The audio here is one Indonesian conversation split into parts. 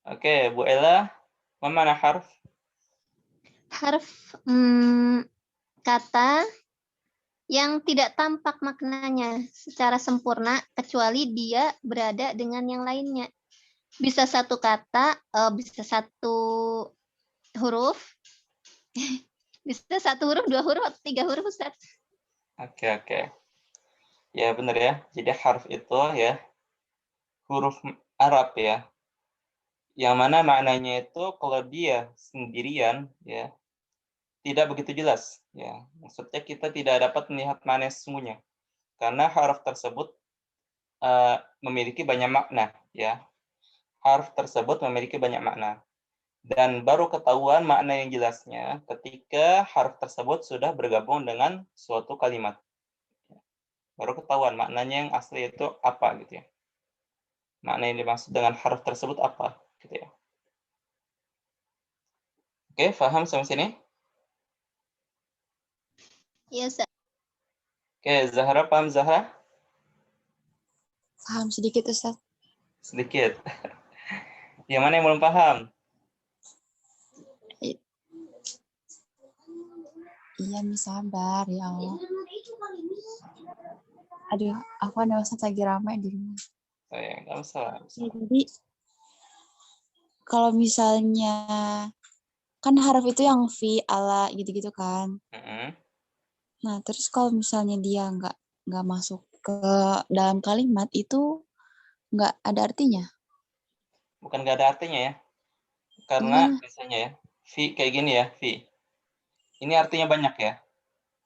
Oke, Bu Ella, mana harf? Harf kata yang tidak tampak maknanya secara sempurna kecuali dia berada dengan yang lainnya. Bisa satu kata, bisa satu huruf, bisa satu huruf, dua huruf, atau tiga huruf, Ustaz. Oke. Ya, benar ya. Jadi harf itu ya huruf Arab ya. Yang mana maknanya itu kalau dia sendirian ya tidak begitu jelas ya. Maksudnya kita tidak dapat melihat makna sesungguhnya. Karena harf tersebut memiliki banyak makna ya. Harf tersebut memiliki banyak makna. Dan baru ketahuan makna yang jelasnya ketika harf tersebut sudah bergabung dengan suatu kalimat. Baru ketahuan maknanya yang asli itu apa gitu ya. Makna yang dimaksud dengan harf tersebut apa gitu ya. Oke, paham sampai sini? Iya, Ustaz. Oke, Zahra paham Zahra? Paham sedikit, Ustaz. Sedikit. Yang mana yang belum paham? Iya, Mi, sabar ya Allah. Aduh, aku ada Ustaz lagi ramai di rumah. Oh ya, nggak masalah. Jadi, kalau misalnya, kan haraf itu yang fi, ala, gitu-gitu kan. Nah, terus kalau misalnya dia nggak masuk ke dalam kalimat, itu nggak ada artinya. Bukan nggak ada artinya ya. Karena Gimana? biasanya ya, fi kayak gini ya, fi. Ini artinya banyak ya.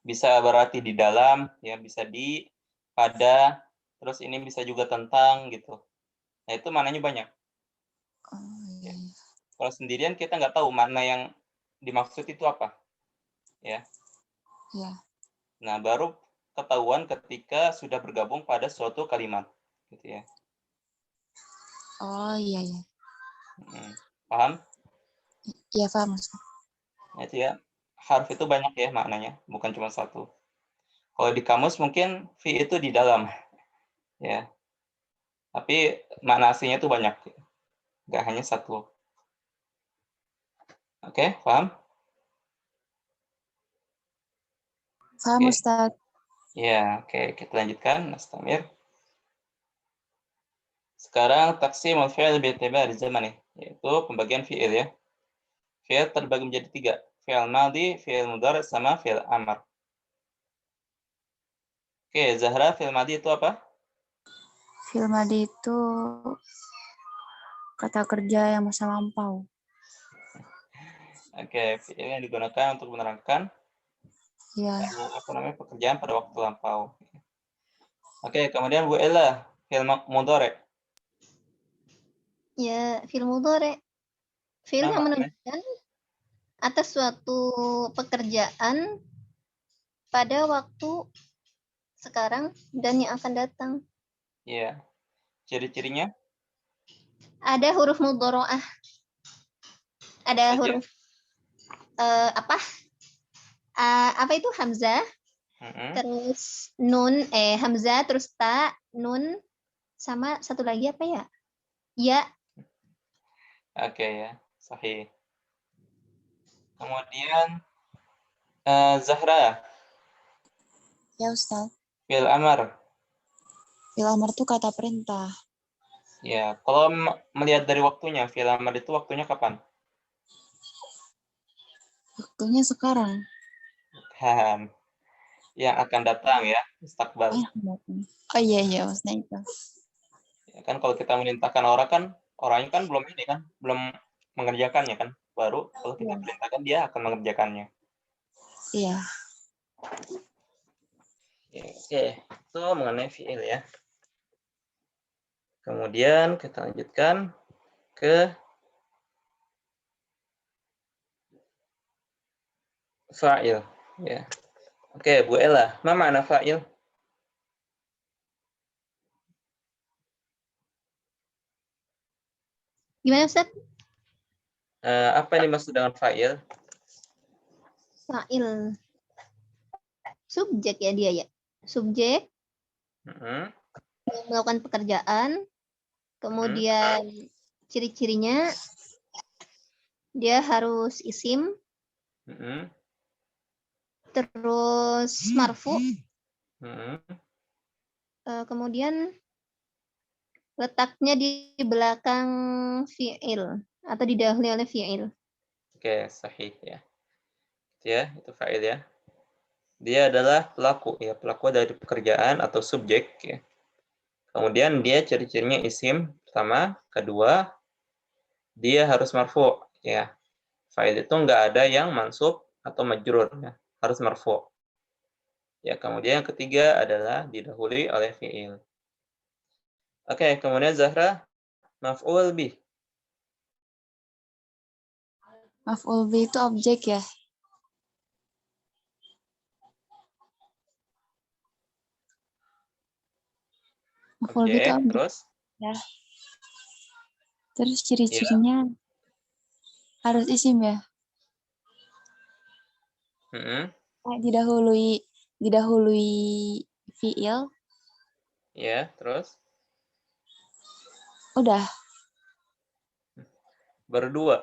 Bisa berarti di dalam, ya bisa di, pada, terus ini bisa juga tentang gitu. Nah, itu maknanya banyak. Oh, iya. Kalau sendirian kita nggak tahu makna yang dimaksud itu apa. Ya. Ya. Nah, baru ketahuan ketika sudah bergabung pada suatu kalimat. Gitu ya. Oh, iya. Paham? Iya, paham, Ustaz. Nah, itu ya. Harf itu banyak ya maknanya, bukan cuma satu. Kalau di kamus mungkin fi itu di dalam. Ya. Tapi makna aslinya itu banyak. Nggak hanya satu. Oke, paham? Paham, Oke. Ustaz. Ya, oke. Kita lanjutkan, Nastamir. Sekarang taksimul fi'il bi'tibari zamani, yaitu pembagian fi'il ya. Fi'il terbagi menjadi 3. Fi'il madhi, fi'il mudhari, sama fi'il amr. Oke, Zahra, fi'il madhi itu apa? Fi'il madhi itu kata kerja yang masa lampau. Oke, fi'il yang digunakan untuk menerangkan Ya. pekerjaan pada waktu lampau. Oke, kemudian Bu Ella, fi'il mudhari. Ya, fi'il mudhari. Fi'il yang Maknanya? menunjukkan atas suatu pekerjaan pada waktu sekarang dan yang akan datang. Iya. Ciri-cirinya? Ada huruf mudhari'ah. Ada Saja. huruf apa itu hamzah, terus nun, hamzah, terus ta, nun, sama satu lagi apa ya? Ya. Oke ya, sahih. Kemudian Zahra, Ya, Ustaz. fi'il amr. Fi'il amr itu kata perintah. Ya, kalau melihat dari waktunya, fi'il amr itu waktunya kapan? Waktunya sekarang. Bukan. Yang akan datang ya, mustaqbal. Oh iya, maksudnya itu. Ya, kan kalau kita memerintahkan orang kan, orangnya kan belum ini kan, belum mengerjakannya kan. Baru kalau kita perintahkan dia akan mengerjakannya. Iya. Ya, oke, itu mengenai fi'il ya. Kemudian kita lanjutkan ke fa'il. Ya. Oke, Bu Ella, apa makna fa'il? Gimana, Ustaz? Apa yang dimaksud dengan fa'il? Fa'il. Subjek ya dia ya. Subjek yang melakukan pekerjaan, kemudian Ciri-cirinya dia harus isim, terus marfu, kemudian letaknya di belakang fi'il atau didahului oleh fi'il. Oke, sahih ya. Ya, itu fa'il ya. Dia adalah pelaku ya, pelaku dari pekerjaan atau subjek ya. Kemudian dia ciri-cirinya isim pertama, kedua dia harus marfu ya. Fa'il itu enggak ada yang mansub atau majrur ya, harus marfu. Ya, kemudian yang ketiga adalah didahului oleh fi'il. Oke, kemudian Zahra, maf'ul bih. Maf'ul bih itu objek ya. Maf'ul bih itu Objek, objek terus ya. Terus ciri-cirinya harus isim ya. Didahului fi'il. ya, terus Udah. baru 2.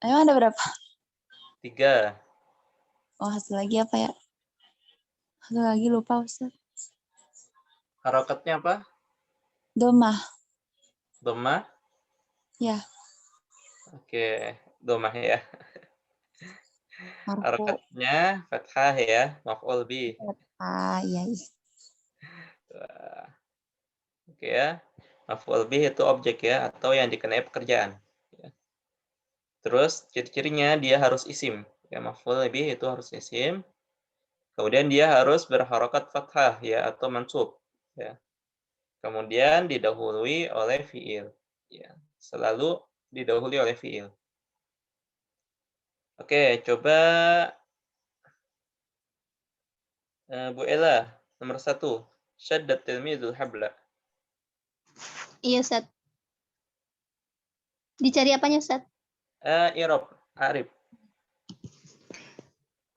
Emang ada berapa? 3. Oh, satu lagi apa ya? Satu lagi lupa, Ustaz. Harokatnya apa? Domah. Dhammah? Ya. Oke, dhammah ya. Marfu. Harokatnya fathah ya, maf'ul bih. Iya. Oke ya. Maf'ul bih itu objek ya, atau yang dikenai pekerjaan. Ya. Terus ciri-cirinya dia harus isim. Ya, maf'ul bih itu harus isim. Kemudian dia harus berharokat fathah ya, atau mansub. Ya. Kemudian didahului oleh fi'il. Ya. Selalu didahului oleh fi'il. Oke, coba Bu Ella, nomor 1. Syaddat tilmidul habla. Iya, Ustaz. Dicari apanya, Ustaz? I'rab, Arif.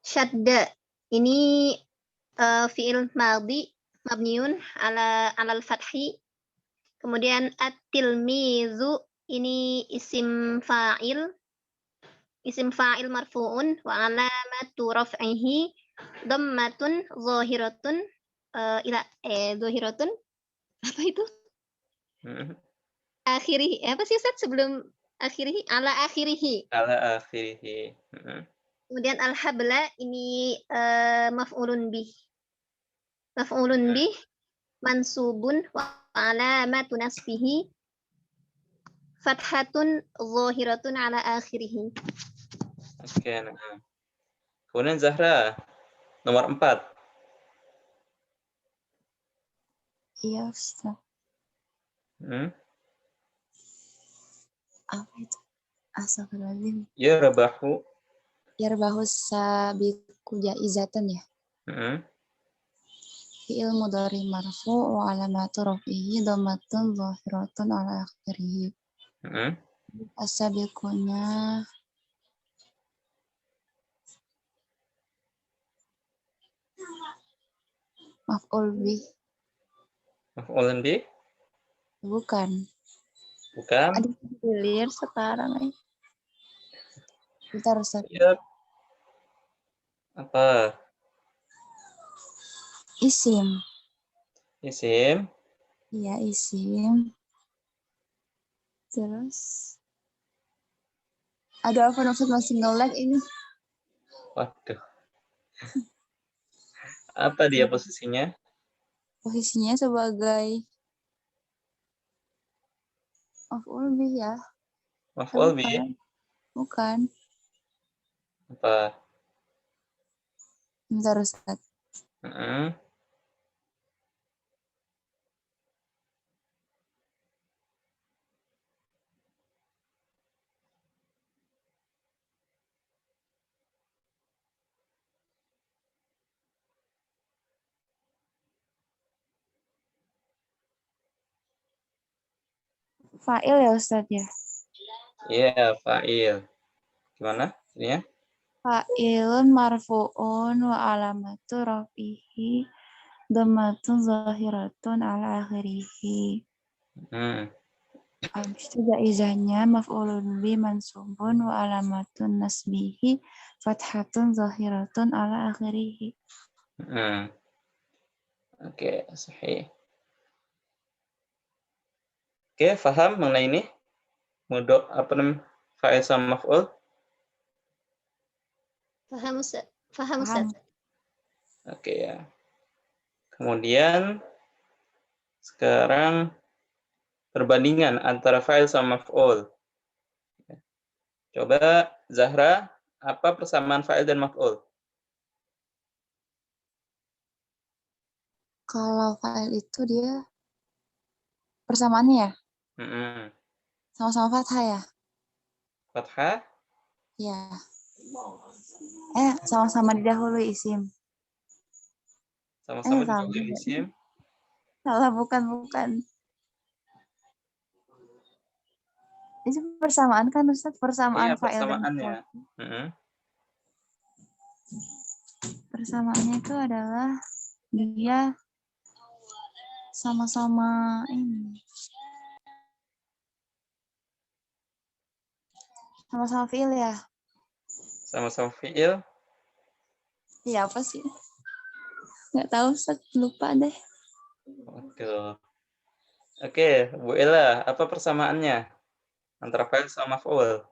Syadda. Ini fi'il madhi mabniun ala al-fathi. Kemudian at-tilmizu ini isim fa'il. Isim fa'il marfu'un wa alamatu raf'ihi dhammatun zahiratun zahiratun apa itu? Akhiri. Apa sih Ustaz sebelum akhiri? Ala akhirihi. Ala akhirihi. Kemudian al-habla ini maf'ulun bih. Maf'ulun bih mansubun wa alamatu nasbihi fathatun zahiratun ala akhirih. Oke, nah. Kemudian Zahra, nomor 4. Iya, Ustaz. Apa itu? Astagfirullahaladzim. Yarbahu. Yarbahu sabiqu jaizatan ya. Fi'il mudhari marfu wa alamatu raf'ihi dhammatun zahiratun ala akhirih. As-sabiqunya maf'ul bih. Maf'ulun bih? Bukan. Bukan. Ada clear sekarang. Bentar, Ustaz. Ya. Apa? Isim. Isim. Iya, isim. Terus ada apa Ustaz masih nge-lag ini? Waduh. Apa dia posisinya? Posisinya sebagai maf'ul bih ya. Maf'ul bih? Bukan. Apa? Bentar, Ustaz. Fa'il ya Ustaz ya? Iya, fa'il. Gimana ininya? Fa'ilun marfu'un wa alamatu rafihi dhammatun zahiratun ala akhirihi. Habis itu jaizahnya maf'ulun bi mansubun wa alamatun nasbihi fathatun zahiratun ala akhirih. Oke, sahih. Oke, paham mengenai ini? Mudok apa namanya? Fa'il sama maf'ul? Paham, Ustaz? Paham, Ustaz? Oke ya. Kemudian sekarang perbandingan antara fa'il sama maf'ul. Coba Zahra, apa persamaan fa'il dan maf'ul? Kalau fa'il itu dia persamaannya ya? Sama-sama fathah ya? Fathah? Ya. Sama-sama didahului isim. Sama-sama didahului isim. Salah, bukan. Itu persamaan kan Ustaz? Persamaan Iya, fa'il dan persamaannya. maf'ul. Persamaannya itu adalah dia sama-sama ini. Sama-sama fi'il ya? Sama-sama fi'il. Iya, apa sih? Nggak tahu, Ustaz. Lupa deh. Oke, Bu Ella, apa persamaannya antara fa'il sama maf'ul?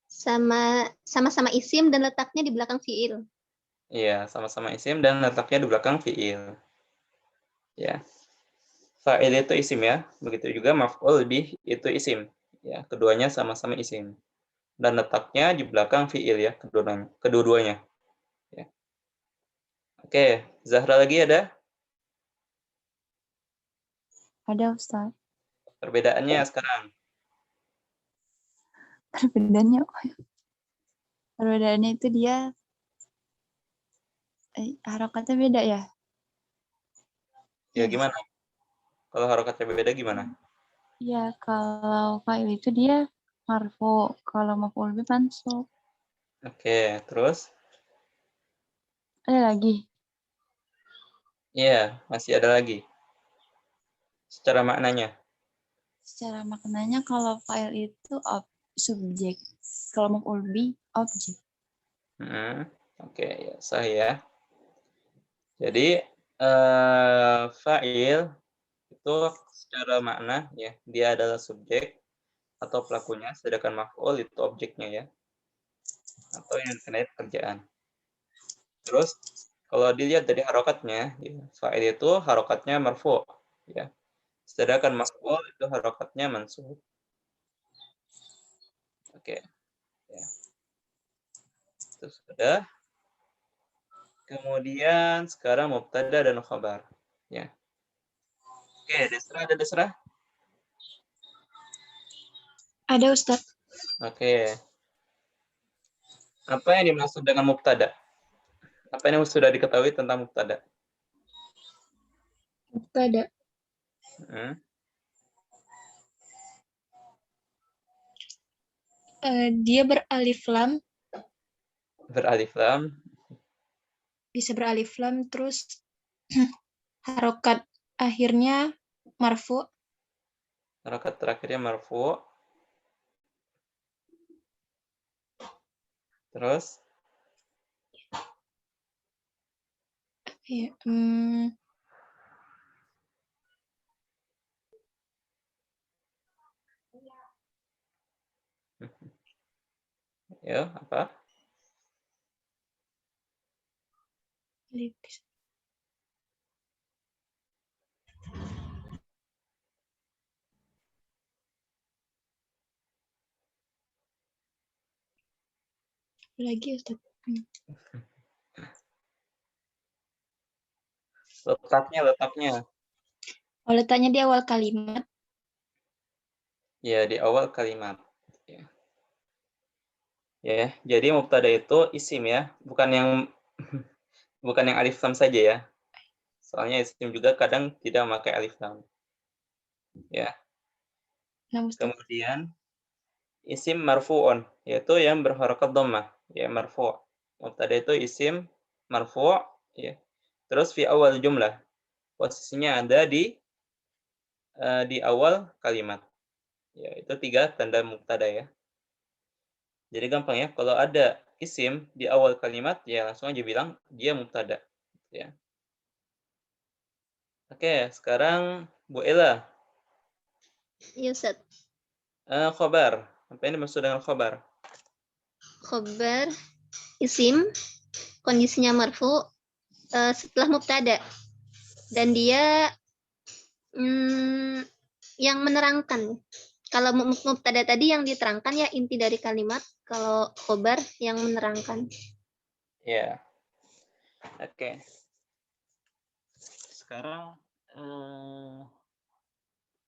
Sama-sama isim dan letaknya di belakang fi'il. Iya, sama-sama isim dan letaknya di belakang fi'il. Ya. Fa'il itu isim ya, begitu juga maf'ul bih itu isim. Ya, keduanya sama-sama isim. Dan letaknya di belakang fi'il ya, kedua-duanya. Ya. Oke, Zahra lagi ada? Ada, Ustaz. Perbedaannya sekarang. Perbedaannya itu dia harokatnya beda ya? Ya gimana? Kalau harokatnya beda gimana? Iya, kalau fa'il itu dia marfu, kalau maf'ul bih mansub. Oke, terus? Ada lagi? Iya, masih ada lagi. Secara maknanya. Secara maknanya kalau fa'il itu subjek, kalau maf'ul bih objek. Oke, ya, sah ya. Jadi fa'il itu secara makna ya, dia adalah subjek atau pelakunya, sedangkan maf'ul itu objeknya ya, atau yang dikenai pekerjaan. Terus kalau dilihat dari harokatnya, ya, fa'il itu harokatnya marfu, ya. Sedangkan maf'ul itu harokatnya mansub. Oke, ya. Itu sudah. Kemudian sekarang mubtada dan khabar, ya. Oke, Desra ada Desra? Ada, Ustaz. Oke. Apa yang dimaksud dengan mubtada? Apa yang sudah diketahui tentang mubtada? Mubtada. Dia beralif lam. Beralif lam. Bisa beralif lam, terus harokat akhirnya marfu. Harokat terakhirnya marfu. Terus? Ya, Ya, apa? lagi, Ustaz. Letaknya. Oh, letaknya di awal kalimat. Ya, di awal kalimat. Ya, jadi mubtada itu isim ya, bukan yang alif lam saja ya. Soalnya isim juga kadang tidak memakai alif lam. Ya. Kemudian isim marfu'un, yaitu yang berharokat dhammah, ya marfu'. Mubtada itu isim marfu', ya. Terus fi awal jumlah. Posisinya ada di awal kalimat. Ya, itu 3 tanda mubtada ya. Jadi gampang ya, kalau ada isim di awal kalimat, ya langsung aja bilang dia mubtada. Ya. Oke, sekarang Bu Ella. Iya, Ustaz. Khobar. Apa ini maksud dengan khobar? Khobar isim kondisinya marfu setelah mubtada dan dia yang menerangkan. Kalau mubtada tadi yang diterangkan ya inti dari kalimat, kalau khobar yang menerangkan. Ya. Oke. Sekarang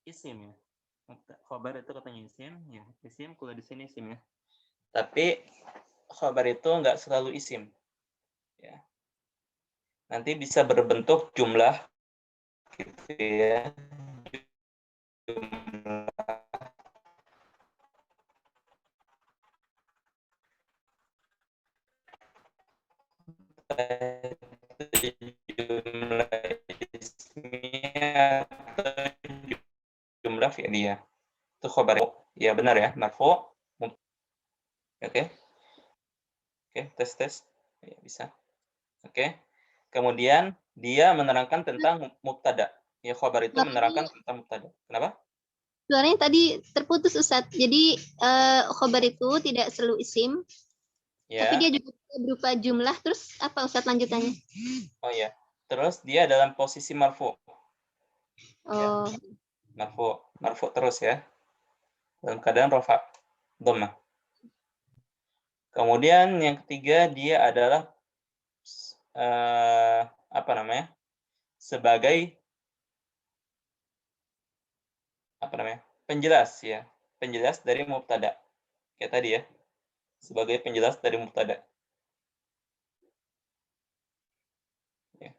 isim ya. Khobar itu katanya isim, ya. Isim kalau di sini isim ya. Tapi khobar itu nggak selalu isim. Ya. Nanti bisa berbentuk jumlah gitu ya. Jumlah jumlah ismiyah atau jumlah fi'liyah. Itu khobar. Ya benar ya, marfu. Oke. Oke, tes. Ya, bisa. Oke. Kemudian dia menerangkan tentang mubtada. Ya, khobar itu menerangkan tentang mubtada. Kenapa? Suaranya tadi terputus, Ustadz. Jadi khobar itu tidak selalu isim, Ya. tapi dia juga berupa jumlah. Terus apa Ustadz lanjutannya? Oh ya. Terus dia dalam posisi marfu. Oh. Ya. Marfu terus ya. Dalam keadaan rafa, dhammah. Kemudian yang ketiga dia adalah sebagai penjelas ya, penjelas dari mubtada. Kayak tadi ya, sebagai penjelas dari mubtada. Ya.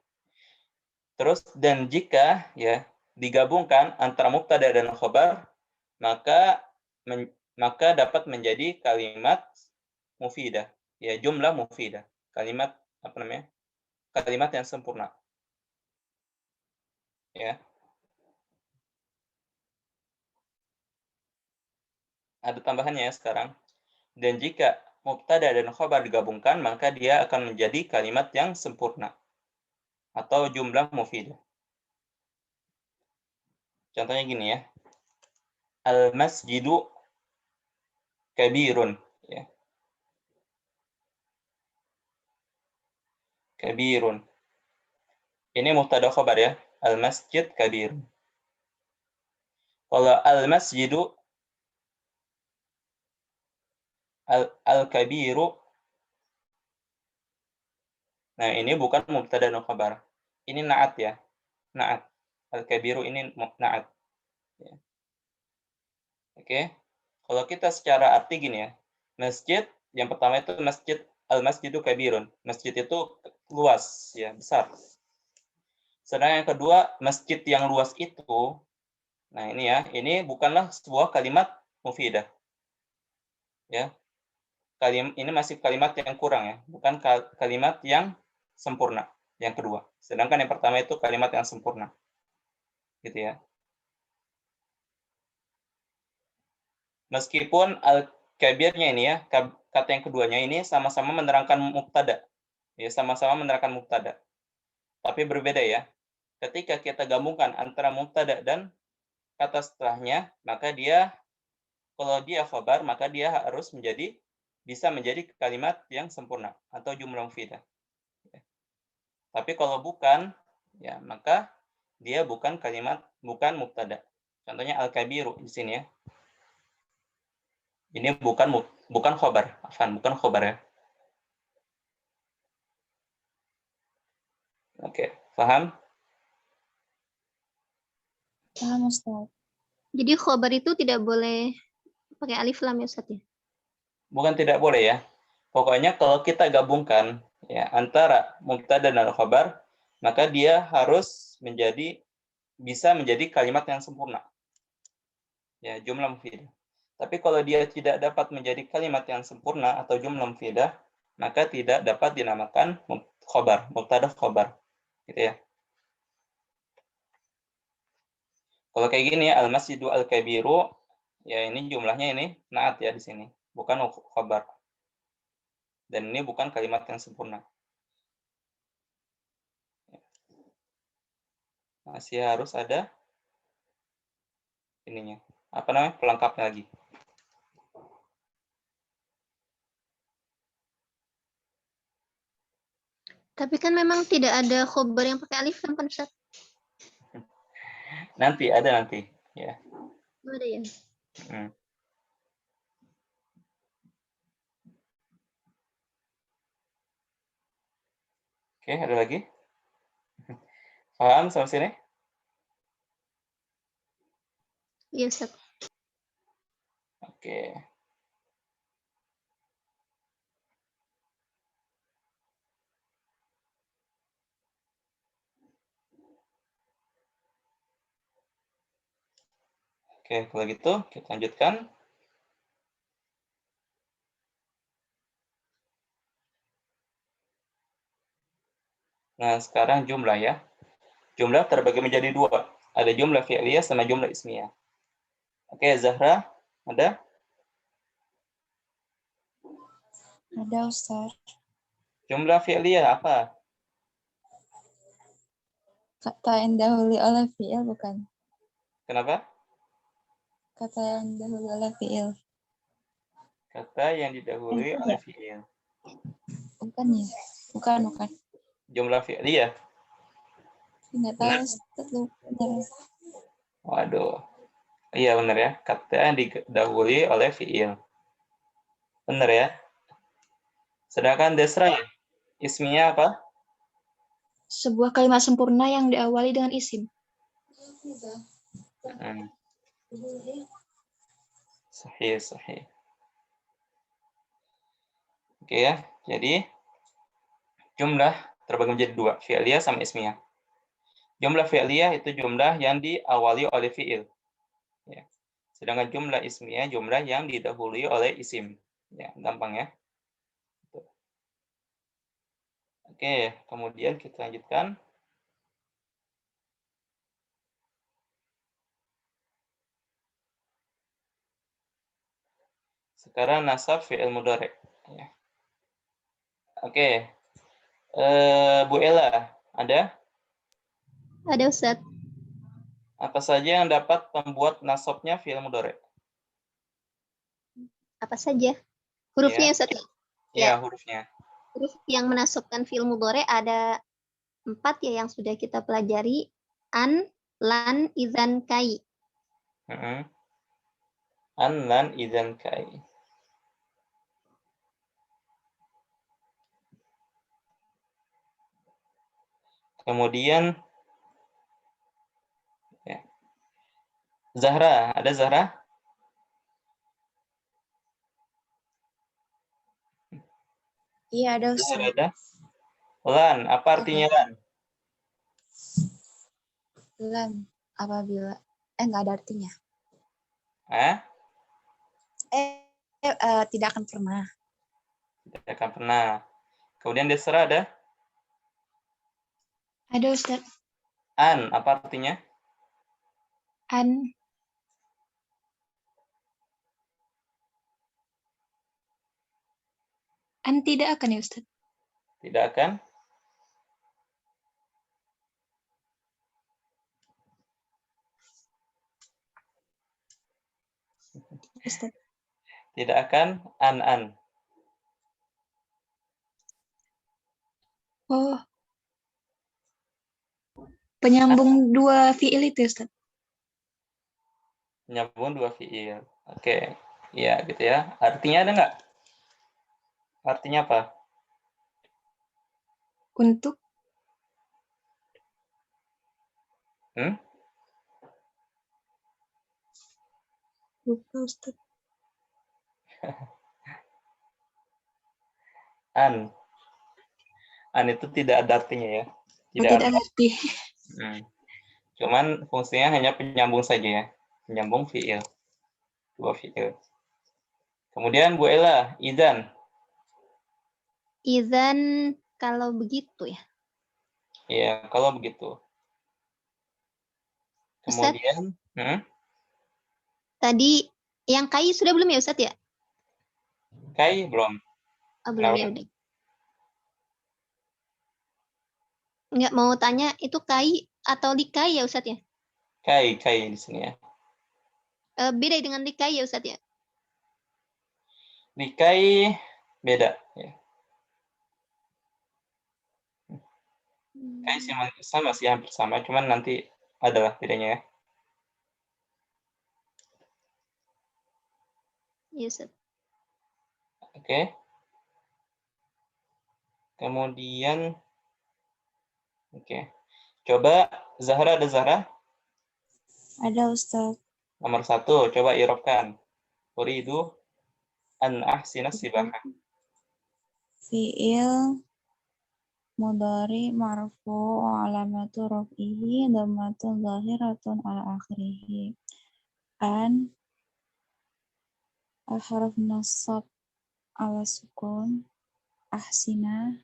Terus dan jika ya digabungkan antara mubtada dan khobar, maka dapat menjadi kalimat mufidah, ya jumlah mufidah, kalimat kalimat yang sempurna. Ya. Ada tambahannya ya sekarang. Dan jika mubtada dan khobar digabungkan, maka dia akan menjadi kalimat yang sempurna atau jumlah mufidah. Contohnya gini ya. Al-masjidu kabirun. Ya. Kabirun. Ini mubtada khobar ya. Al-masjid kabirun. Kalau al-masjidu al-kabiru. Nah, ini bukan mubtada dan khobar. Ini na'at ya. Na'at. Al-kabiru ini na'at. Ya. Oke. Kalau kita secara arti gini ya. Masjid, yang pertama itu masjid, al-masjidu kabirun. Masjid itu luas, ya, besar. Sedangkan yang kedua, masjid yang luas itu, nah ini ya, ini bukanlah sebuah kalimat mufidah. Ya. Ini masih kalimat yang kurang ya, bukan kalimat yang sempurna. Yang kedua. Sedangkan yang pertama itu kalimat yang sempurna. Gitu ya. Meskipun al-kabirnya ini ya, kata yang keduanya ini sama-sama menerangkan mubtada. Ya, sama-sama menerangkan mubtada. Tapi berbeda ya. Ketika kita gabungkan antara mubtada dan kata setelahnya, maka dia, kalau dia khabar, maka dia harus bisa menjadi kalimat yang sempurna atau jumlah mufidah. Ya. Tapi kalau bukan, ya maka dia bukan mubtada. Contohnya al-kabiru di sini ya. Ini bukan khabar, bukan khabar ya. Oke, paham? Paham, Ustaz. Jadi khobar itu tidak boleh pakai alif lam ya, Ustaz ya? Bukan tidak boleh ya. Pokoknya kalau kita gabungkan ya antara mubtada dan khabar, maka dia harus bisa menjadi kalimat yang sempurna. Ya, jumlah mufidah. Tapi kalau dia tidak dapat menjadi kalimat yang sempurna atau jumlah mufidah, maka tidak dapat dinamakan khabar, mubtada khabar. Gitu ya. Kalau kayak gini ya, al-masjidu al-kabiru, Ya, ini jumlahnya ini naat ya di sini, bukan khabar. Dan ini bukan kalimat yang sempurna. Masih harus ada ininya. Apa namanya? Pelengkapnya lagi. Tapi kan memang tidak ada khobar yang pakai alif kan, Ustaz? Nanti ada nanti, ya. Ada ya? Oke, ada lagi? Paham sampai sini? Iya, Ustaz. Oke. Oke, kalau gitu kita lanjutkan. Nah, sekarang jumlah ya. Jumlah terbagi menjadi dua. Ada jumlah fi'liyah sama jumlah ismiyah. Oke, Zahra, ada? Ada, Ustaz. Jumlah fi'liyah apa? Kata yang dahului oleh fi'il bukan? Kenapa? Kata yang dahului oleh fi'il. Kata yang didahului oleh fi'il. Bukan ya? Bukan. Jumlah fi'liyah. Enggak tahu, Ustaz. Benar. Waduh. Iya benar ya. Kata yang didahului oleh fi'il. Benar ya. Sedangkan Desra ya. Ismiyah apa? Sebuah kalimat sempurna yang diawali dengan isim. Sahih. Oke ya. Jadi jumlah terbagi menjadi dua, fi'liyah sama ismiyah. Jumlah fi'liyah itu jumlah yang diawali oleh fi'il. Ya. Sedangkan jumlah ismiyah jumlah yang didahului oleh isim. Ya, gampang ya. Oke, kemudian kita lanjutkan. Sekarang nasab fi'il mudhari'. Ya. Oke. Bu Ella, ada? Ada, Ustaz. Apa saja yang dapat membuat nasabnya fi'il mudhari'? Apa saja? Hurufnya, Ya. Ustaz? Ya, hurufnya. Huruf yang menasabkan fi'il mudhari' ada 4 ya yang sudah kita pelajari. An, lan, idzan, kai. An, lan, idzan, kai. Kemudian ya. Zahra, ada Zahra? Iya, ada, Ustaz. Zahra ada? Lan, apa artinya lan? Lan, apabila enggak ada artinya. Tidak akan pernah. Tidak akan pernah. Kemudian Desra ada? Ada, Ustaz. An, apa artinya? An tidak akan ya, Ustaz. Tidak akan? Ustaz. Tidak akan an. Oh. Penyambung dua fiil itu, Ustaz. Menyambung dua fiil. Oke. Iya, gitu ya. Artinya ada nggak? Artinya apa? Untuk lupa, Ustaz. An itu tidak ada artinya ya. Tidak ada arti. Cuman fungsinya hanya penyambung saja ya. Penyambung fiil. Dua fiil. Kemudian Bu Ella, idzan. Idzan kalau begitu ya. Iya, kalau begitu. Kemudian, Tadi Yang kai sudah belum ya Ustadz ya? Kai belum. Oh, belum ya Kenapa? udah. Nggak mau tanya itu kai atau likai ya Ustadz ya? Kai di sini ya. Beda dengan likai ya Ustadz ya? Likai beda ya. Kai sama sih, hampir sama, cuman nanti adalah bedanya ya. Iya Ustadz. Oke. Kemudian, oke. Coba Zahra, ada Zahra? Ada Ustaz. Nomor 1, coba i'rabkan. Uridu an ahsina sibaha. Fi'il mudhari marfu alamatu raf'ihi dhammatun zahiratun ala akhirih. An harf nasab ala sukun. Ahsina.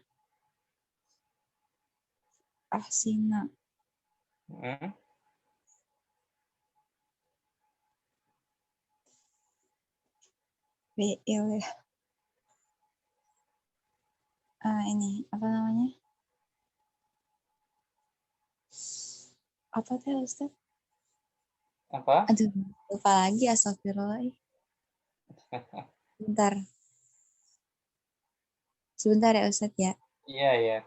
Fi'il ya. Ini apa namanya? Apa teh Ustaz? Apa? Aduh, lupa lagi, astagfirullah. Sebentar ya Ustaz ya. Iya, iya.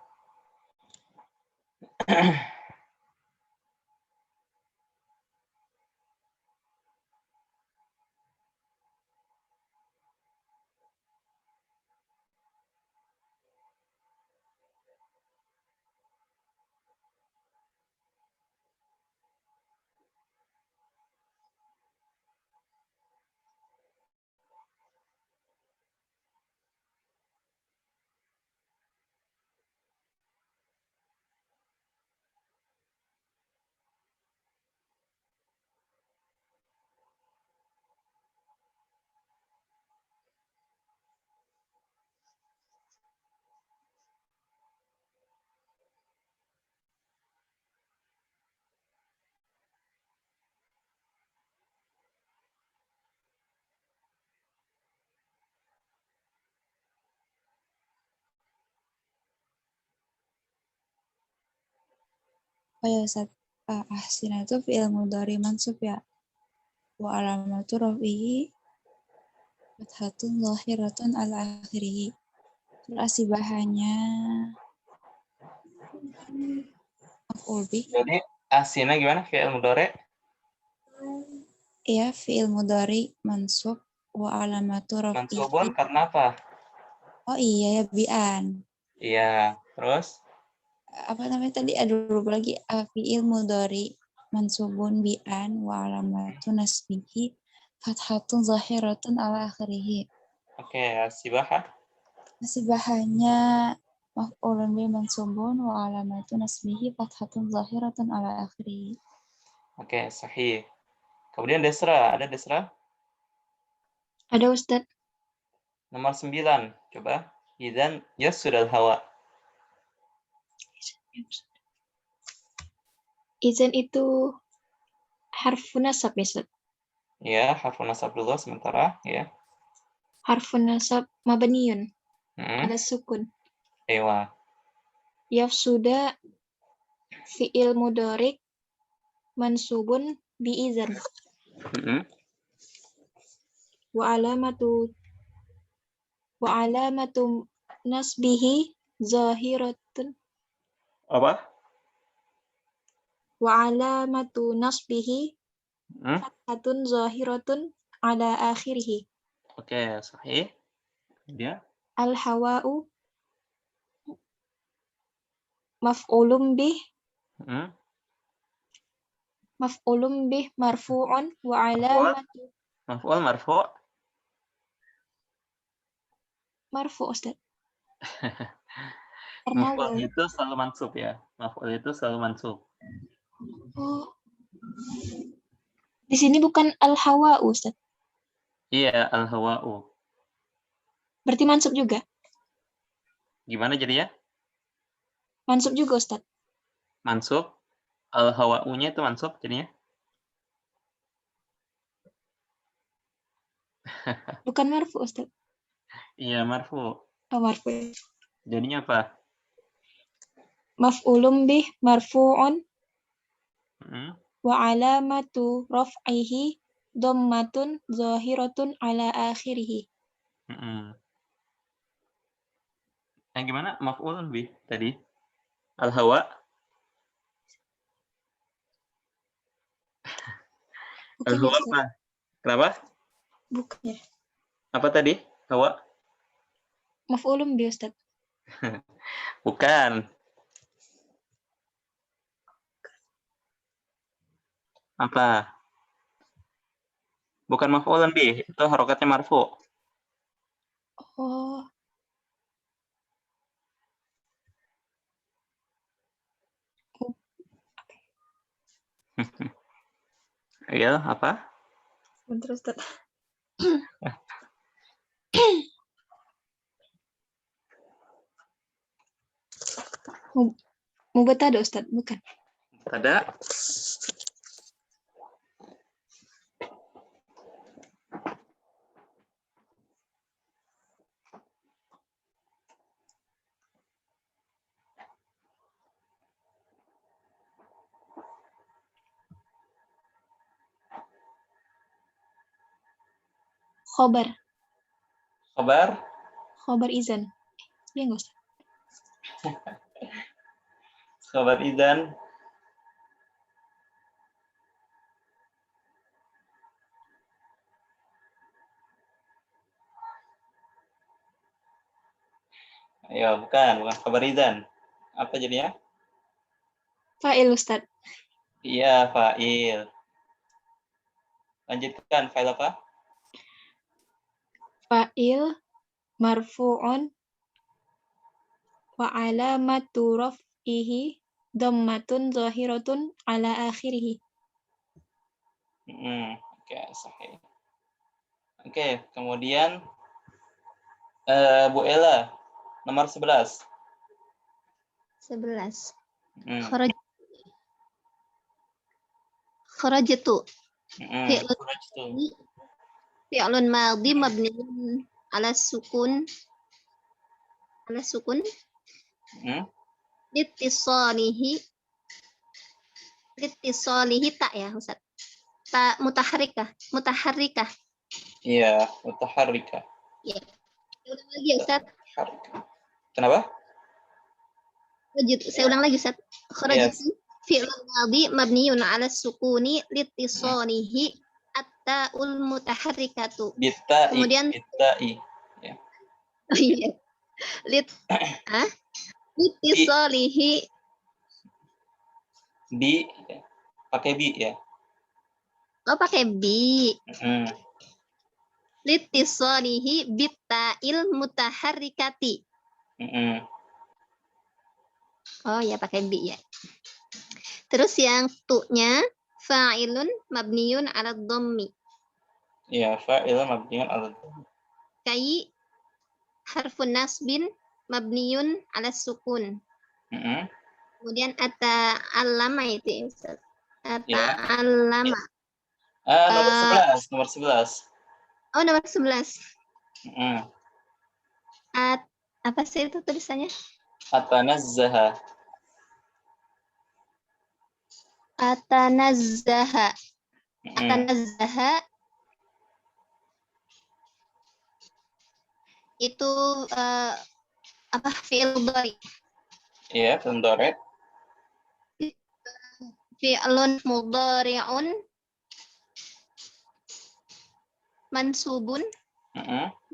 Oh ya Ustaz, ahsina itu fi'il mudhari mansub ya. Wa alamatu raf'ihi fathatun zahiratun ala akhirih. Terus asibahanya maf'ul bih. Jadi asina gimana fi'il mudhari? Iya, fi'il mudhari mansub wa alamatu raf'ihi. Mansubun karena apa? Oh iya ya, bi'an. Iya, terus? Apa namanya tadi? Aduh, lupa lagi. Fi'il mudhari mansubun bi'an wa alamatu nasbihi fathatun zahiratun ala akhirih. Oke, asibahah. Asibahanya maf'ulun bih mansubun wa alamatu nasbihi fathatun zahiratun ala akhirih. Oke, sahih. Kemudian desra, ada desra? Ada Ustadz. Nomor 9, coba. Idzan yasudal hawa. Izan itu harfun nasab ya Ustadz. Ya, harfun nasab dulu sementara, ya. Harfun nasab mabniyun Hmm. ala sukun. Ewa. Yafsuda fi'il mudhari mansubun bi izan. Wa alamatu nasbihi zahiratun. Apa? Wa alamatu nasbihi fathatun zahiratun ala akhirih. Oke, sahih. Kemudian? Al-hawa'u maf'ulun bih marfu'un wa alamatu Maf'ul marfu'. marfu' Ustaz. Maf'ul itu selalu mansub ya. Maf'ul itu selalu mansub. Oh. Di sini bukan al-hawa'u Ustaz. Iya, al-hawa'u. Berarti mansub juga? Gimana jadinya? Mansub juga Ustaz. Mansub. Al-hawa'unya itu mansub jadinya. Bukan marfu, Ustaz. Iya, marfu. Oh, marfu. Ya. Jadinya apa? Maf'ulun bih marfu'un Hmm. wa alamatu raf'ihi dhammatun zahiratun ala akhirih. Hmm. Yang gimana? Maf'ulun bih tadi. Al-hawa. Bukan ya, Al-hawa Ustaz. apa? Kenapa? Bukan ya. Apa tadi? Hawa? Maf'ulun bih, Ustaz. Bukan. Apa? Bukan maf'ulun bih, itu harokatnya marfu. Oh, Iya, apa? bentar, Ustaz. Mubtada, Ustaz, bukan. Ada. Khobar. Kabar? Khobar izan. Iya nggak, Ustaz? Kabar idan. Ya, bukan kabar idan. Apa jadinya? Fa'il, Ustaz. Iya, fa'il. Lanjutkan, fa'il apa? Fa'il marfu'un wa alamatu raf'ihi dhammatun zahiratun ala akhirih. Oke, sahih. Oke, kemudian Bu Ella, nomor 11. 11. Hmm. Kharajtu. Fi'lun Kharajtu. fi'lun madhi mabniun ala sukun. Ala sukun. Litisalihi tak ya, Ustaz. Tak mutaharrikah. Mutaharrikah. Iya, mutaharrika. Ya. Ulang lagi ya, Ustaz. Kenapa? Saya ulang lagi, Ustaz. Kharajtu Yes. fi'lun madhi mabniun ala sukuni litisalihi at-ta'ul mutaharrikatu. Bitta'i. Kemudian Bitta'i. oh iya. Litisalihi Bi. Pakai bi ya. oh pakai bi. Hmm. Litisalihi bitta'il mutaharrikati. Oh ya pakai bi ya. Terus yang tu-nya fa'ilun mabniun ala dhammi. Iya, fa'il mabniun ala dhammi. Kai harfun nasbin mabniun ala sukun. Kemudian ata'allama itu ya, Ustaz. Ata'allama. Nomor 11. Oh, nomor 11. Apa sih itu tulisannya? Atanazzaha. Atanazzaha. Atanazzaha itu apa fi'il mudhari? Iya, fi'il mudhari. Fi'lun mudhari'un mansubun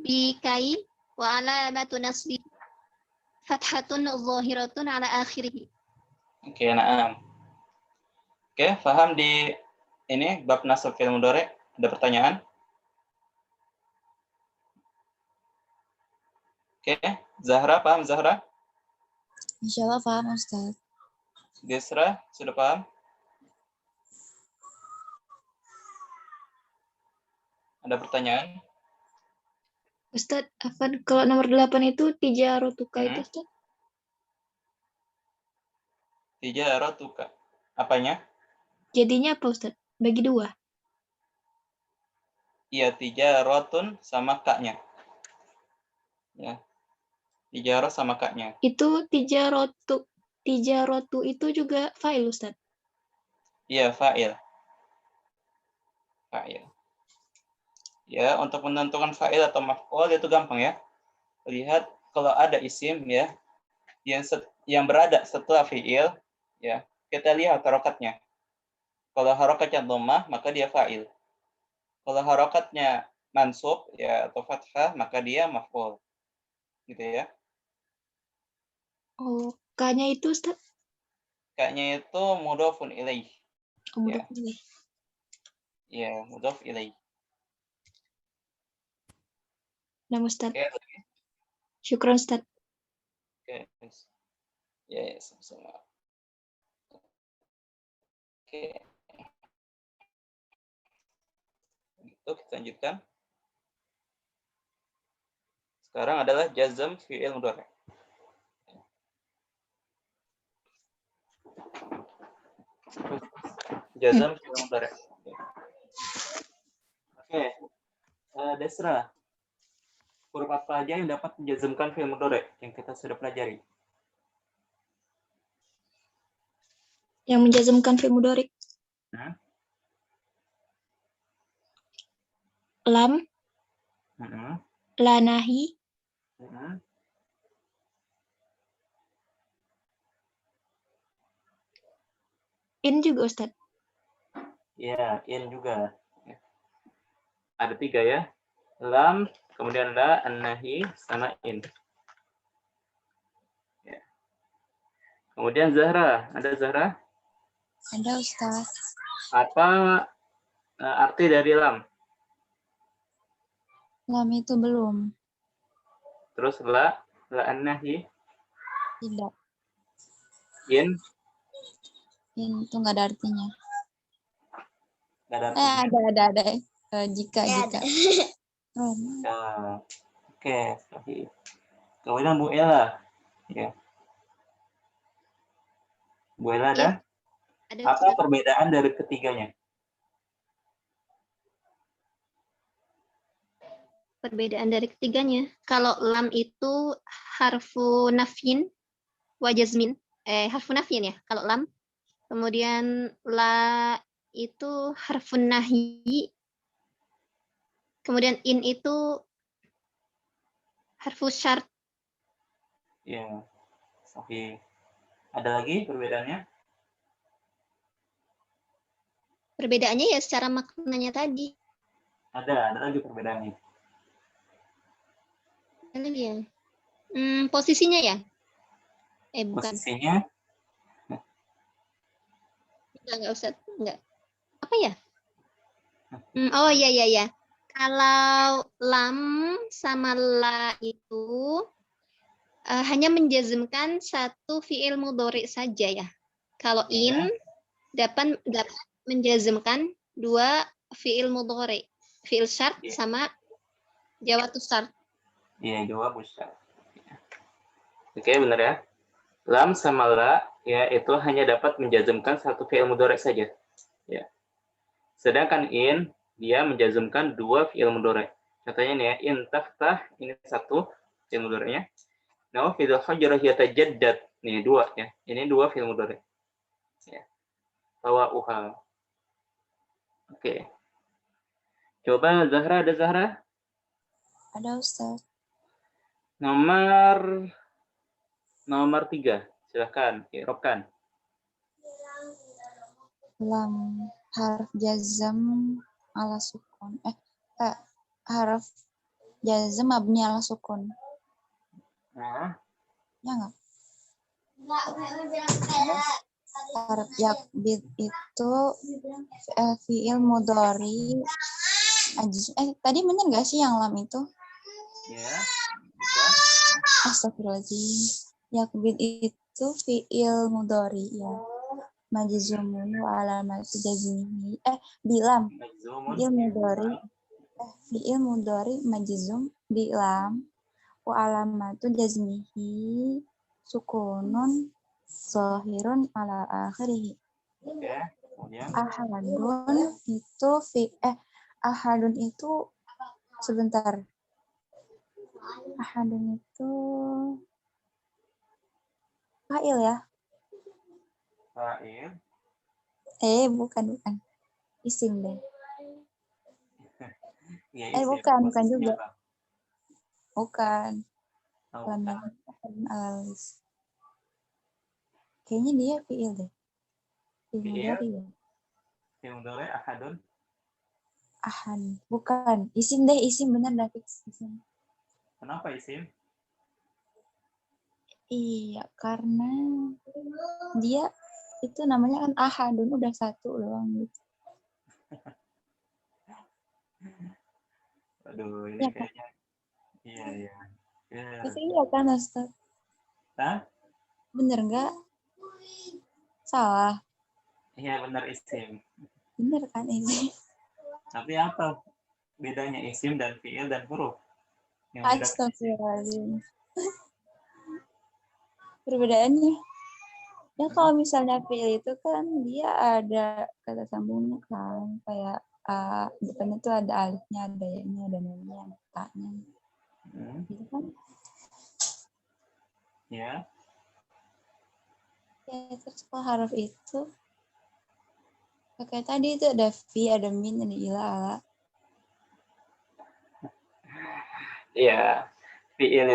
bi kai wa alamatu nasbi fathatun zahiratun ala akhirih. Oke, na'am. Oke, paham di ini bab nasab fi'il mudhari? Ada pertanyaan? Oke, Zahra paham Zahra? Insyaallah paham, Ustaz. Desra sudah paham? Ada pertanyaan? Ustaz, Afan, kalau nomor 8 itu tijaratuka itu, Ustaz? Tijaratuka. Apanya? Jadinya apa, Ustaz? Bagi 2. Iya, tijarotun sama kaknya. Ya. Tijarah sama kaknya. Itu tijarotu. Tijarotu itu juga fa'il, Ustaz. Iya, fa'il. Fa'il. Ya, untuk menentukan fa'il atau maf'ul itu gampang ya. Lihat kalau ada isim ya yang berada setelah fi'il ya, kita lihat harokatnya. Kalau harokatnya dhammah maka dia fa'il. Kalau harokatnya mansub ya atau fathah maka dia maf'ul. Gitu ya. Oh, K-nya itu, Ustaz? Kaknya itu mudhofun ilaih. Oh, mudhof ilaih. Ya, mudhof ilaih. Nah, Ustaz. Oke, Syukron, Ustaz. oke. Ya, sama-sama. Oke. Itu kita lanjutkan. Sekarang adalah jazm fi'il mudhari'. Jazm fi'il mudhari'. Oke. Desra. Huruf apa aja yang dapat menjazmkan fi'il mudhari' yang kita sudah pelajari? Yang menjazmkan fi'il mudhari'. Lam, la nahi, in juga, Ustaz. Ya, in juga. Ada 3 ya. Lam, kemudian la, an-nahi, sama in. Ya. Kemudian Zahra. Ada Zahra? Ada, Ustaz. Apa arti dari lam? Lam itu belum. Terus la an-nahi, Tidak. in Itu nggak ada artinya. nggak ada artinya. Ada. Jika. Oh. Oke, sahih. Kemudian Bu Ella. Ya. Bu Ella ada? Ada Apa Ustaz. perbedaan dari ketiganya? Perbedaan dari ketiganya. Kalau lam itu harfu nafyin wa jazmin. Harfu nafyin ya, kalau lam. Kemudian la itu harfun nahi. Kemudian in itu harfu syart. Ya, sahih. Ada lagi perbedaannya? Perbedaannya ya secara maknanya tadi. Ada lagi perbedaannya. Ada lagi ya. Posisinya ya? Bukan. Posisinya? Enggak Ustaz. Enggak. Apa ya? Oh iya. Kalau lam sama la itu hanya menjazmkan satu fiil mudhari saja ya. Kalau in dapat menjazmkan 2 fiil mudhari, fiil syart sama jawatus syart. Iya, jawab syart. Oke, benar ya. Lam sama la ya itu hanya dapat menjazmkan satu fiil mudhari saja. Ya. Sedangkan in dia menjazmkan 2 fiil mudhari. Contohnya nih ya, in taftah ini 1 fiil mudhari'nya. Nah, fi'il hajrah yatajaddad. Nih 2 ya. Ini 2 fi'il mudhari'. Ya. Tawa'uha. Oke. Coba Zahra, ada Zahra? Ada, Ustaz. Nomor 3. Silakan, i'rabkan. Lam harf jazm ala sukun. Harf jazm mabni ala sukun. Nah, Ya enggak? Harf yakbid itu fi'il mudhari. Tadi benar nggak sih yang lam itu? ya. Astagfirullahaladzim. Yakbid itu fi'il mudhari ya. Majzumun wa alamatu jazmihi. Bilam. Fi'il mudhari. Fi'il mudhari majzum bilam wa alamatu jazmihi sukunun zahirun ala akhirih. Oke, kemudian Ahadun itu ahadun itu sebentar. Ahadun itu fa'il ya? Fa'il. Bukan. Isim deh. Ya, isim. Bukan Posisinya juga. apa? Bukan. Oh, Lamar bukan. ahadun alis. Kayaknya dia fi'il deh. Fi'il mudhari ya. Fi'il mudhari ahadun. Ahad. Bukan. Isim deh, isim benar dah fix isim. Kenapa isim? Iya, karena dia itu namanya kan ahadun, udah satu doang gitu. Aduh, ini Ya, kayaknya. Iya. Ya. itu iya kan Ustaz? Hah? Bener nggak? Salah. Iya, benar isim. Bener kan ini? Tapi apa bedanya isim dan fi'il dan huruf? Yang beda Astagfirullahaladzim. Perbedaannya. Ya kalau misalnya fi'il itu kan dia ada kata sambungnya kan. Kayak depannya tuh ada alifnya, ada ya-nya, ada nun-nya, ada ta-nya. Gitu kan? Ya. Ya, terus kalau huruf itu pakai tadi itu ada fi, ada min, ada ila, ala. Iya. Fa'il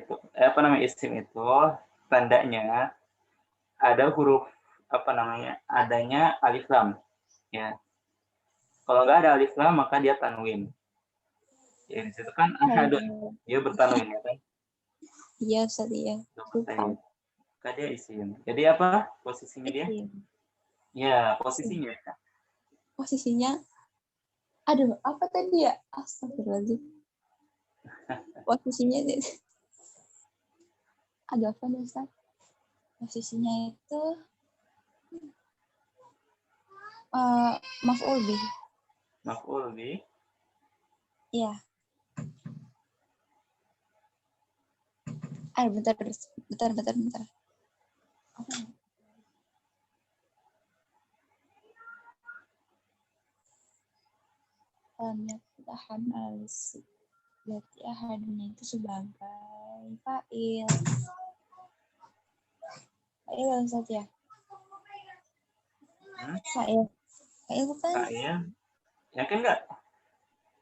itu, apa namanya, isim itu tandanya ada huruf adanya alif lam. Ya. Kalau nggak ada alif lam maka dia tanwin. Ya, di situ kan ahadun. Dia bertanwin ya kan? Iya, Ustaz, iya. Lupa. Maka dia isim. Jadi apa posisinya dia? Isim. Ya, posisinya. Posisinya, aduh, apa tadi ya? Astagfirullahaladzim. Posisinya, ada apa nih, Ustaz? Posisinya itu maf'ul bih. Maf'ul bih. Iya. Bentar. Ahad alis. Berarti ahadnya itu sebagai fa'il. Fa'il Ustaz ya? Fa'il. Fa'il bukan? Fa'il. Yakin nggak?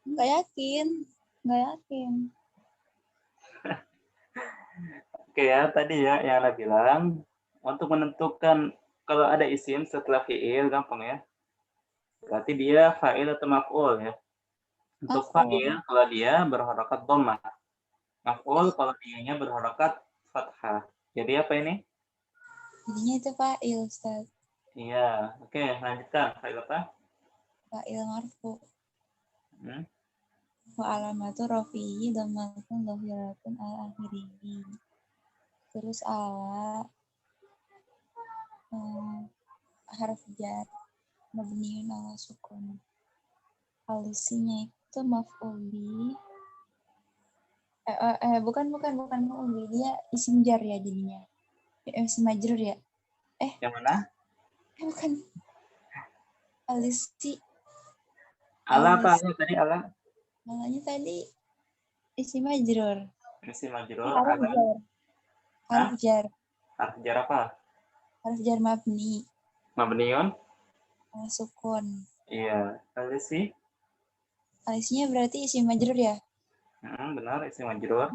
Nggak yakin. Oke ya, tadi ya yang Anda bilang, untuk menentukan kalau ada isim setelah fi'il, gampang ya. Berarti dia fa'il atau maf'ul ya. Untuk fa'il, kalau dia berharakat dhammah. Maf'ul kalau dianya berharakat fathah. Jadi apa ini? Jadinya itu fa'il, Ustaz. Iya, oke, lanjutkan. Fa'il apa? Fa'il marfu. Wa alamatu rafi'i dhammatun dhahiratun ala akhirihi. Terus ala harf jar mabniun ala sukun. Alisinya itu maf'ul bih. Bukan maf'ul bih, dia isim jar ya jadinya. Isim majrur ya. Yang mana? Bukan. Alisi. Ala apa tadi ala? Alanya tadi isim majrur. Isim majrur. Harf jar. Harf jar apa? Harf jar mabni. Mabniun? Sukun. Iya. Alisi? Alisinya berarti isim majrur ya? Benar, isim majrur.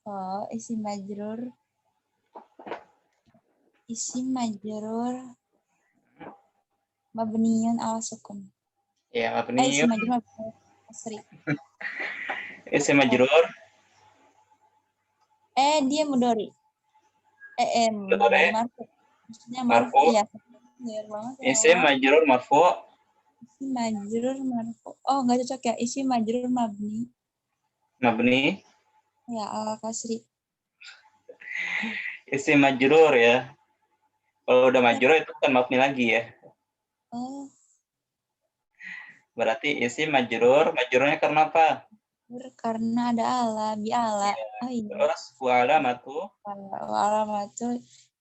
Oh, isim majrur. Isim majrur mabniun ala sukun. Iya, mabniun. Isim majrur mabniun asri. Isim majrur. Dia mudhari. Mudhari marfu. Maksudnya marfu ya. Isim majrur marfu. Isim majrur marfu. Oh, enggak cocok ya. Isim majrur mabni. Mabni. Ya, ala kasri. Isim majrur ya. Kalau udah majrur itu kan mabni lagi ya. Oh. Berarti isim majrur, majrurnya karena apa? Karena ada ala, bi ala. Iya. Terus wa alamatu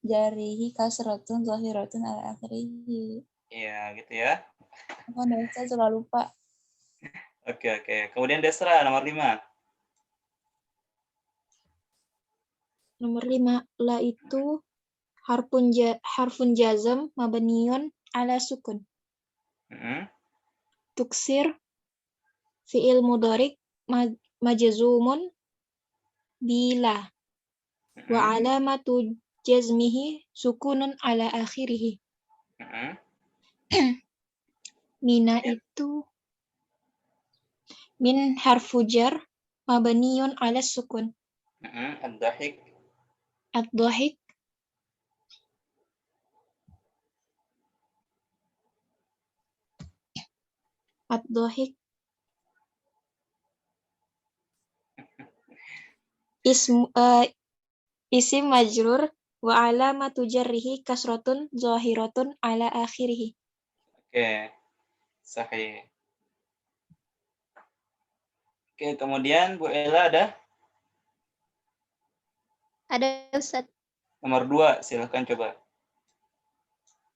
jarihi kasratun zahiratun ala akhirihi. Iya, gitu ya. Apa nih, saya suka lupa. Oke. Kemudian Desra, nomor 5. Nomor 5, la itu harfun jazm mabniun ala sukun. Tuksir fi'il mudhari' majzumun bila wa alamatu jazmihi sukunun ala akhirih. Mina itu min harfu jar mabniun ala sukun. Ad-dhahik. Ad-dhahik isim majrur wa alamatu jarrihi kasratun zahiratun ala akhirih. Oke. Sahih. Oke, kemudian Bu Ella ada? Ada Ustaz. Nomor 2, silakan coba.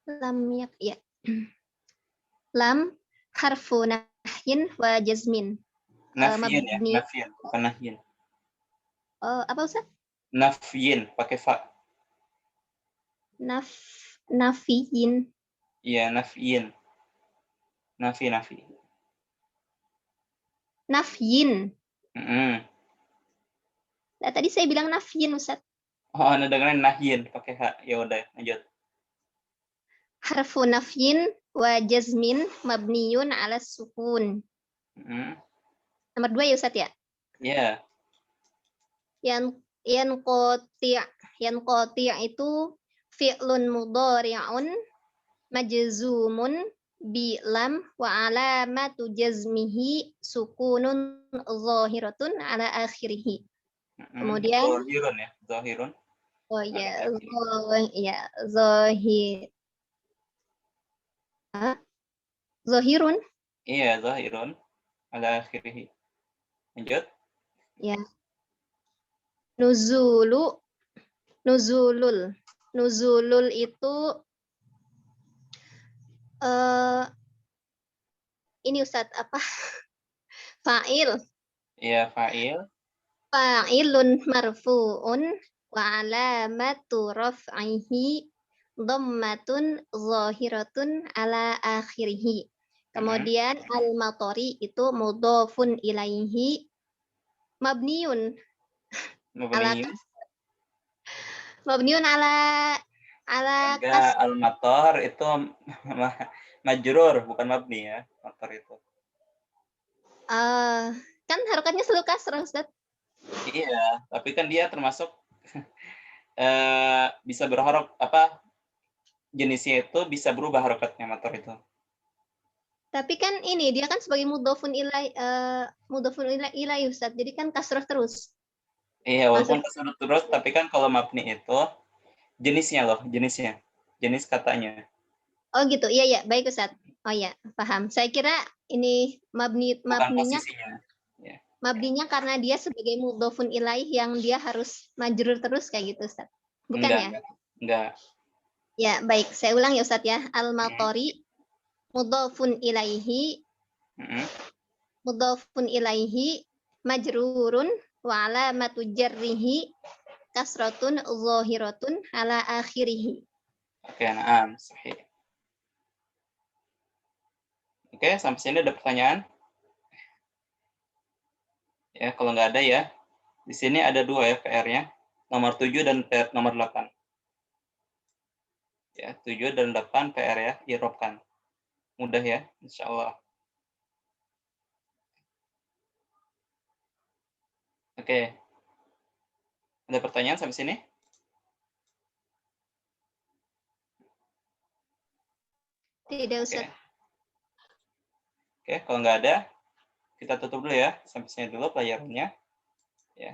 Lam ya. Lam harfu nahyin wa jazmin. Nafyin ya, mabni. nafyin, bukan nahyin. Apa Ustaz? Nafyin, pakai fa. Nafiyin. Iya, nafyin. Nafi. Nafyin. Mm-mm. Nah, tadi saya bilang nafyin Ustaz. Oh, Anda dengerin nahyin, pakai ha. Ya udah, lanjut. Harfu nafyin wa jazmin mabniyun ala sukun. Nomor 2 ya Ustaz ya? Iya. Yang qoti' itu fi'lun mudhari'un majzumun bi lam wa alamatu jazmihi sukunun zahiratun ala akhirih. Kemudian Zahirun ya, zahirun. oh ya, zahir. Zahirun. Iya, zahirun ala akhirih. Lanjut. Ya. Nuzulul itu ini Ustadz apa? Fa'il. Iya, fa'il. Fa'ilun marfu'un wa alamatu raf'ihi dhammatun zahiratun ala akhirih. Kemudian al-matori itu mudhafun ilaihi mabniun ala Enggak, al-mator itu majrur, bukan mabni ya, motor itu. Kan harokatnya selalu kasrah, Ustaz. Iya, tapi kan dia termasuk bisa berharok jenisnya itu bisa berubah harokatnya motor itu. Tapi kan ini dia kan sebagai mudhafun ilai Ustaz. Jadi kan kasrah terus. Iya, walaupun kasrah terus, tapi kan kalau mabni itu jenisnya, jenis katanya. Oh gitu, iya baik Ustaz. Oh ya, paham. Saya kira ini mabninya ya. Mabninya karena dia sebagai mudhafun ilaih yang dia harus majrur terus kayak gitu Ustaz. Bukan ya? Enggak. Ya, baik. Saya ulang ya Ustaz ya. Al-matori mudhafun ilaihi majrurun wa alamatu jarrihi kasratun zahiratun ala akhirih. Oke, na'am, sahih. Oke, sampai sini ada pertanyaan? Ya, kalau nggak ada ya. Di sini ada 2 ya PR-nya. Nomor 7 dan nomor 8. Ya, 7 dan 8 PR ya, i'rabkan. Mudah ya, insya Allah. Oke. Ada pertanyaan sampai sini? Tidak Ustaz. Oke, kalau nggak ada, kita tutup dulu ya. Sampai sini dulu pelajarannya. Ya.